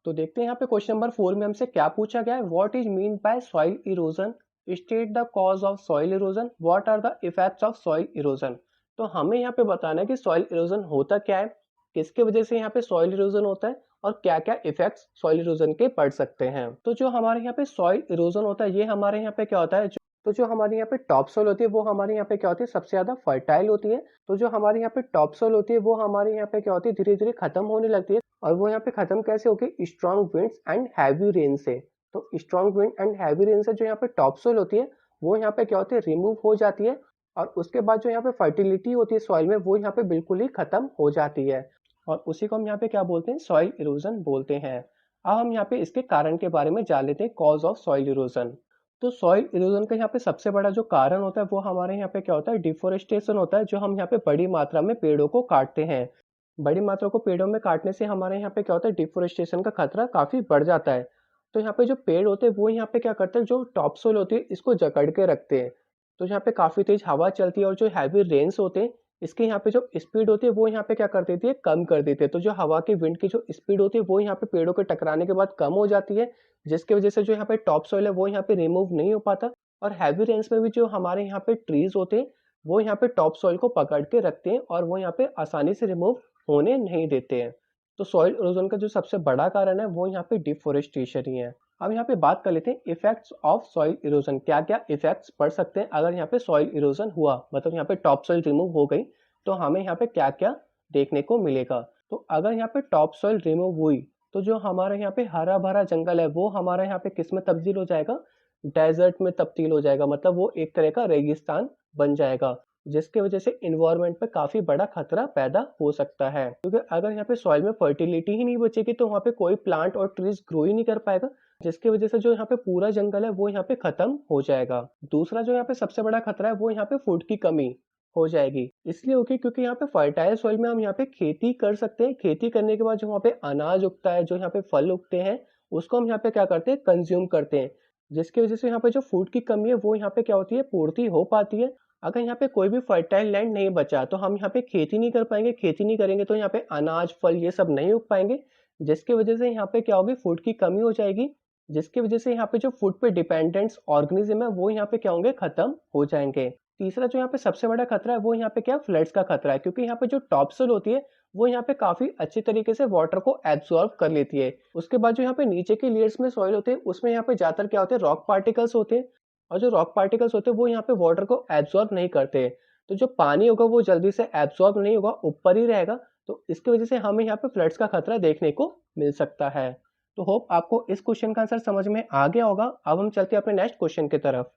तो देखते हैं यहाँ पे क्वेश्चन नंबर 4 में हमसे क्या पूछा गया है। What is mean by soil erosion, state the cause of soil erosion, what are the effects of soil erosion. तो हमें यहाँ पे बताना है कि सॉइल इरोजन होता क्या है, किसके वजह से यहाँ पे सॉइल इरोजन होता है और क्या क्या इफेक्ट्स सॉइल इरोजन के पड़ सकते हैं। तो जो हमारे यहाँ पे सॉइल इरोजन होता है ये हमारे यहाँ पे क्या होता है, तो जो हमारे यहाँ पे टॉप सोइल होती है वो हमारे यहाँ पे क्या होती है, सबसे ज्यादा फर्टाइल होती है। तो जो हमारे यहाँ पे टॉप सोइल होती है वो हमारे यहाँ पे क्या होती है, धीरे धीरे खत्म होने लगती है। और वो यहाँ पे खत्म कैसे होगी, strong winds and heavy rain से। तो strong wind and heavy rain से जो यहाँ पे टॉप सोइल होती है वो यहाँ पे क्या होती है, रिमूव हो जाती है। और उसके बाद जो यहाँ पे फर्टिलिटी होती है सॉइल में वो यहाँ पे बिल्कुल ही खत्म हो जाती है। और उसी को हम यहाँ पे क्या बोलते हैं, सॉइल इरोजन बोलते हैं। अब हम यहाँ पे इसके कारण के बारे में जान लेते हैं, कॉज ऑफ सॉइल इरोजन। तो सॉइल इरोजन का यहाँ पे सबसे बड़ा जो कारण होता है वो हमारे यहाँ पे क्या होता है, डिफोरेस्टेशन होता है। जो हम यहाँ पे बड़ी मात्रा में पेड़ों को काटते हैं, बड़ी मात्रा को पेड़ों में काटने से हमारे यहाँ पे क्या होता है, डिफोरेस्टेशन का खतरा काफी बढ़ जाता है। तो यहाँ पे जो पेड़ होते हैं वो यहाँ पे क्या करते हैं, जो टॉप सोइल होती है इसको जकड़ के रखते हैं। तो यहाँ पे काफी तेज हवा चलती है और जो हैवी रेन्स होते हैं इसके यहाँ पे जो स्पीड होती है वो यहाँ पे क्या कर देती है, कम कर देती है। तो जो हवा की विंड की जो स्पीड होती है वो यहाँ पे पेड़ों के टकराने के बाद कम हो जाती है, जिसकी वजह से जो यहाँ पे टॉप सोइल है वो यहाँ पे रिमूव नहीं हो पाता। और हैवी रेन्स में भी जो हमारे यहाँ पे ट्रीज होते हैं वो यहाँ पे टॉप सोइल को पकड़ के रखते हैं और वो यहाँ पे आसानी से रिमूव होने नहीं देते हैं। तो सॉइल इरोजन का जो सबसे बड़ा कारण है वो यहाँ पे डिफोरेस्टेशन ही है। अब यहाँ पे बात कर लेते हैं इफेक्ट्स ऑफ सॉइल इरोजन, क्या क्या इफेक्ट्स पड़ सकते हैं अगर यहाँ पे सॉइल इरोजन हुआ, मतलब यहाँ पे टॉप सॉइल रिमूव हो गई तो हमें यहाँ पे क्या क्या देखने को मिलेगा। तो अगर यहाँ पे टॉप सॉइल रिमूव हुई तो जो हमारे यहाँ पे हरा भरा जंगल है वो हमारे यहाँ पे किस में तब्दील हो जाएगा, डेजर्ट में तब्दील हो जाएगा। मतलब वो एक तरह का रेगिस्तान बन जाएगा, जिसकी वजह से इन्वायरमेंट पे काफी बड़ा खतरा पैदा हो सकता है। क्योंकि अगर यहाँ पे सॉइल में फर्टिलिटी ही नहीं बचेगी तो वहाँ पे कोई प्लांट और ट्रीज ग्रो ही नहीं कर पाएगा, जिसकी वजह से जो यहाँ पे पूरा जंगल है वो यहाँ पे खत्म हो जाएगा। दूसरा जो यहाँ पे सबसे बड़ा खतरा है वो यहाँ पे फूड की कमी हो जाएगी। इसलिए होगी क्योंकि यहाँ पे फर्टाइल सॉइल में हम यहाँ पे खेती कर सकते हैं। खेती करने के बाद जो वहाँ पे अनाज उगता है, जो यहाँ पे फल उगते हैं, उसको हम यहाँ पे क्या करते हैं, कंज्यूम करते हैं, जिसकी वजह से यहाँ पे जो फूड की कमी है वो यहाँ पे क्या होती है, पूर्ति हो पाती है। अगर यहाँ पे कोई भी फर्टाइल लैंड नहीं बचा तो हम यहाँ पे खेती नहीं कर पाएंगे, खेती नहीं करेंगे तो यहाँ पे अनाज फल ये सब नहीं उग पाएंगे, जिसकी वजह से यहाँ पे क्या होगी, फूड की कमी हो जाएगी। जिसकी वजह से यहाँ पे जो फूड पे डिपेंडेंट्स ऑर्गेनिज्म है वो यहाँ पे क्या होंगे, खत्म हो जाएंगे। तीसरा जो यहाँ पे सबसे बड़ा खतरा है वो यहाँ पे क्या, फ्लड्स का खतरा है। क्योंकि यहाँ पे जो टॉप सोइल होती है वो यहाँ पे काफी अच्छी तरीके से वाटर को एब्सॉर्ब कर लेती है। उसके बाद जो यहाँ पे नीचे के लेयर्स में सॉइल होते हैं उसमें यहाँ पे ज्यादातर क्या होते हैं, रॉक पार्टिकल्स होते हैं। और जो रॉक पार्टिकल्स होते हैं वो यहाँ पे वाटर को एब्सॉर्ब नहीं करते, तो जो पानी होगा वो जल्दी से एब्सॉर्ब नहीं होगा, ऊपर ही रहेगा। तो इसकी वजह से हमें यहाँ पे फ्लड्स का खतरा देखने को मिल सकता है। तो होप आपको इस क्वेश्चन का आंसर समझ में आ गया होगा। अब हम चलते हैं अपने नेक्स्ट क्वेश्चन की तरफ।